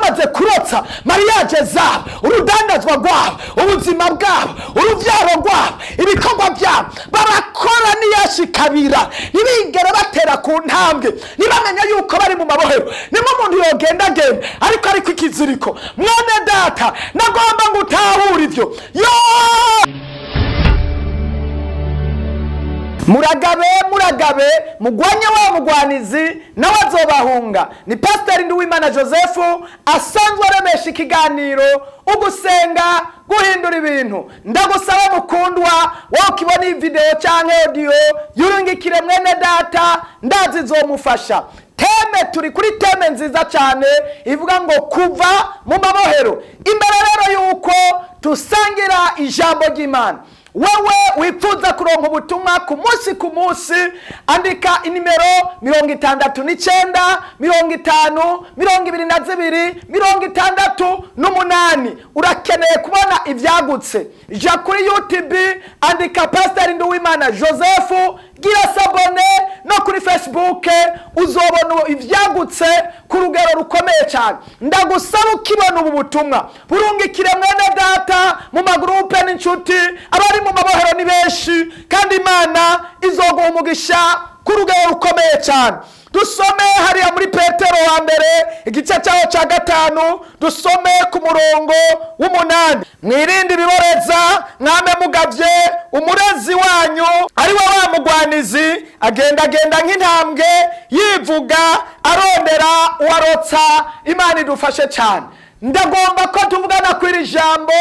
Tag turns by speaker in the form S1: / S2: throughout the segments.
S1: bamaze kurotsa mariage zabo, urudandazwa rwabo, ubuzima bwabo, uruvyaro rwabo, ibikorwa byabo, barakora niyashikabira ntibigere batera ku ntambwe, ntibamenya yuko bari mu mabohero. Nimo umuntu yogendagenda ariko ikiziriko. Mwene data, nagomba ngo utahure ivyo. Muragabe mugwanye wa mugwanizi nawe azobahunga. Ni Pasteur Nduwimana Joseph asanzwe aremesha ikiganiro ugusenga guhindura ibintu. Ndagusaba mukundwa wowe ukibona iyi video canke audio yurungikire mwene data ndazi zomufasha. Teme turi kuri teme nziza cyane ivuga ngo kuva mu mabohero. Imbere rero yuko tusangira ijambo ry'Imana, wewe wifuza kuronka ubutumwa ku munsi andika inimero 69 50 22 68. Urakeneye kubona ivyagutse, ja kuri YouTube andika Pasteur Nduwimana Joseph, gira sabone no kuri Facebook uzobona ivyagutse ku rugero rukomeye cyane. Ndagusaba ukibona ubu butumwa burungikire mwene data mu magroupe n'inshuti. Abari mu mabohero ni benshi kandi Imana izoguha umugisha ku rugero rukomeye cyane. Dusome hariya muri Petero wa mbere igice cyaho ca gatanu, dusome ku murongo w'8. Mwirinde ibiboreza, mwame mugavye umurezi wanyu ari we wa mugwanizi agenda nk'intambwe yivuga arondera uwarotsa. Imana idufashe cyane. Ndagomba ko tuvugana kw'iri jambo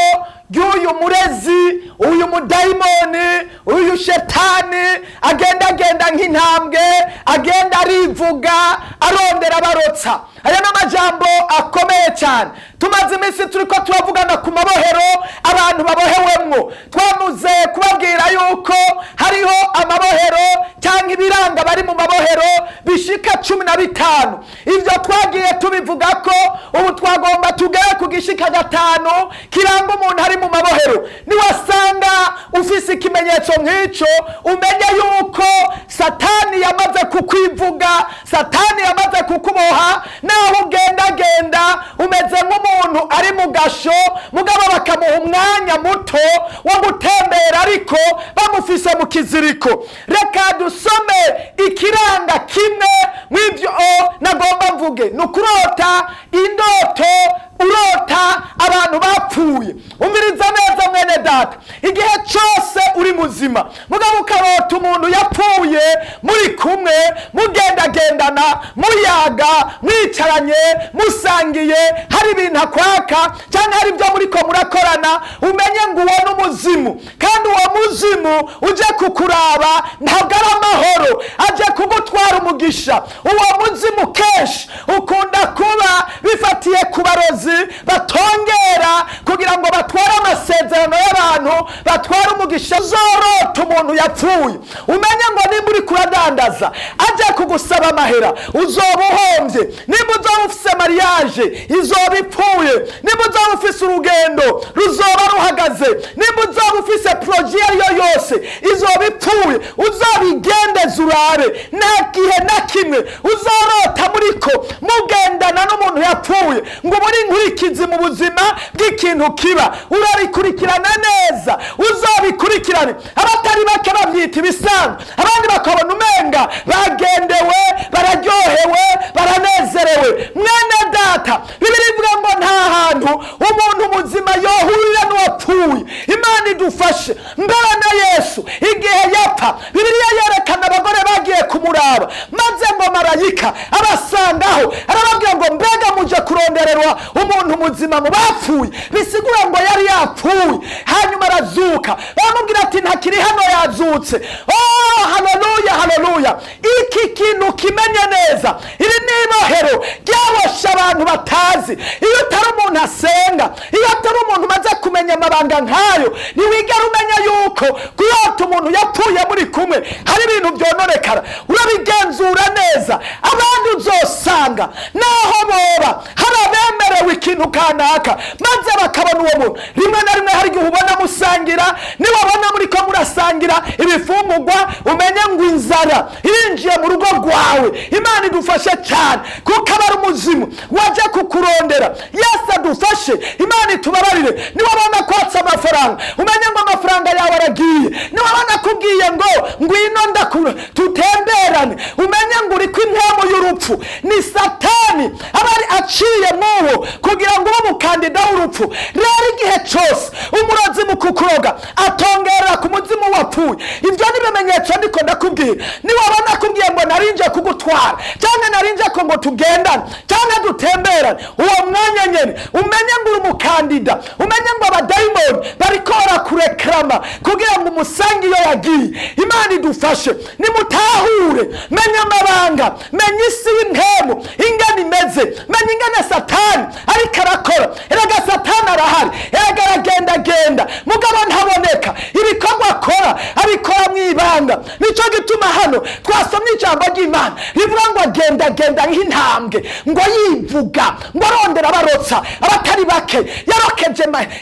S1: y'uyu murezi, uyu mudayimoni, uyu shetani agenda nk'intambwe, agenda arivuga arondera barotsa. Aya n'amajambo akomeye cyane. Tumaze iminsi turiko turavugana ku mabohero abantu babohewemwo. Twamuze kubabwira yuko hariho amabohero cyangwa ibiranga bari mu mabohero bishika 15. Ivyo twagiye tubivuga ko ubu twagomba tugere ku gishika 5 kiranga umuntu ari mu mabohero. Niwasanga ufise ikimenyetso nk'ico umenye yuko Satani yamaze kukwivuga, Satani yamaze kukuboha, naho ugenda umeze nk'umuntu ari mu gasho mugabo bakamuha umwanya muto wo gutembera ariko bamufise mu kiziriko. Reka dusome ikiranga kimwe mw'ivyo nagomba mvuge. Nukurota indoto, urota abantu bapfuye. Umviriza neza mwene data, igihe cyose uri muzima mugabo ukarota umuntu yapfuye, muri kumwe mugendagendana, muyaga, mwicaranye, musangiye, hari ibintu akwaka cyangwa hari ibyo muriko murakorana, umenye ngo uwo n'umuzimu. Kandi uwo muzimu uje kukuraba ntabwo ari amahoro, aje kugutwara umugisha. Uwo muzimu kenshi ukunda kuba bifatiye ku barozi batongera kugira ngo batware amasezerano y'abantu, batware umugisha. Uzorota umuntu yapfuye umenye ngo nimba uri kuradandaza aje kugusaba amahera uzoba uhombye. Nimba uzoba ufise mariage izoba ipfuye. Nimba uzoba ufise urugendo ruzoba ruhagaze. Nimba uzoba ufise projet ariyo yose izoba ipfuye. Uzobigendeza urabe nta gihe na kimwe uzorota muriko mugendana n'umuntu yapfuye ngo muri nkurikizi mu buzima bw'ikintu kiba. Urabikurikirana neza, uzobikurikirane. Abatari bake bavyita ibisanzwe, abandi bakabona umenga bagendewe, bararyohewe, baranezerewe. Mwene data, Bibiliya ivuga ngo nta hantu umuntu muzima yohurira n'uwapfuye. Imana idufashe. Mbere na Yesu igihe yapfa, Bibiliya yerekana abagore bagiye kumuraba, maze ngo marayika abasangaho arababwira ngo mbega muje kurondererwa umuntu muzima mu bapfuye. Bisigura ngo yari yapfuye hanyuma arazuka. Baramubwira ati ntakiri hano, yazutse. Haleluya. Iki kintu kimenye neza, iri nibohero ryabosha abantu batazi. Iyo utari umuntu asenga, iyo utari umuntu maze kumenya amabanga nkayo, ntiwigera umenya yuko kuyota umuntu yapfuye muri kumwe hari ibintu byononekara. Urabigenzura neza. Abandi uzosanga naho boba hari abemerewe ikintu kanaka maze bakabona uwo muntu. Rimwe na rimwe hari igihe ubona musangira, niwabona muriko murasangira ibifungurwa umenye ngo inzara irinjiye mu rugo rwawe. Imana idufashe cyane kuko abari umuzimu waje kukurondera idufashe, Imana itubabarire. Niwabona kwatsa amafaranga umenye ngo amafaranga yawe aragiye, niwabona kubwiye ngo ngwino ndakura tutemberane umenye ngo uri kw'intemo y'urupfu. Ni Satani abari aciye muwo kugira ngo ube umukandida w'urupfu. Rero igihe cyose umurozi mu kukuroga atongera ku muzimu wapfuye. Ibyo ni bimenyetso ndiko ndakubwira. Niwabona kubwiye ngo narinje kugutwara cyangwa narinje ko ngo tugendane cyangwa dutemberane, uwo mwanya nyene umenye ngo uri umukandida, umenye ngo abadayimoni barikora kurekrama kugira ngo umusangi iyo yagiye. Imana idufashe, nimutahure, menya amabanga, menya isi y'intemo ingene imeze, menya ingene Satani ariko arakora. Erega Satani arahari, erega aragenda mugabo ntaboneka. Ibikorwa akora abikora mwibanga. Nico gituma hano twasomye ijambo ry'Imana rivuga ngo agenda nk'intambwe, ngo yivuga, ngo arondera abarotsa abatari bake.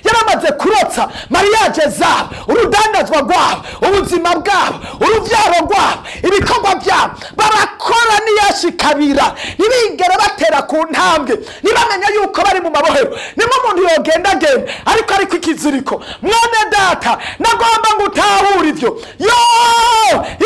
S1: Yaramaze kurotsa mariage zabo, urudandazwa rwabo, ubuzima bwabo, uruvyaro rwabo, ibikorwa byabo. Barakora niyashikabira, ntibigere batera ku ntambwe, ntibamenya yuko bari mu mabohero. Nimo umuntu yogenda ariko ikiziriko. Mwene data, nagomba ngo utahure ivyo.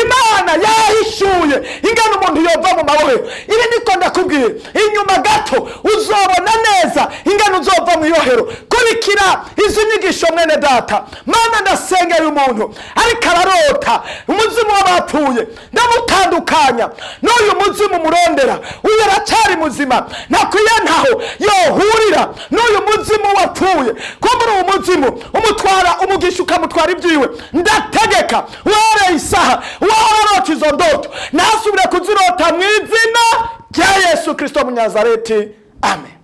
S1: Imana yahishuye ingene umuntu yova mu mabohero. Ibi niko ndakubwira, inyuma gato uzobona neza ingene uzova mu ibohero. Kurikira izi nyigisho mwene data. Mana ndasengera umuntu ariko ararota umuzimu w'abapfuye, ndamutandukanya n'uyu muzimu murondera. Uyu aracyari muzima, nakwiye ntaho yohurira n'uyu muzimu wapfuye. Ko muri uwo muzimu umutwara umugisha ukamutwara ibyiwe. Ndategeka wore isaha warota izo ndoto nasubire kuzirota mu izina rya Yesu Kristo Munyazareti. Amen.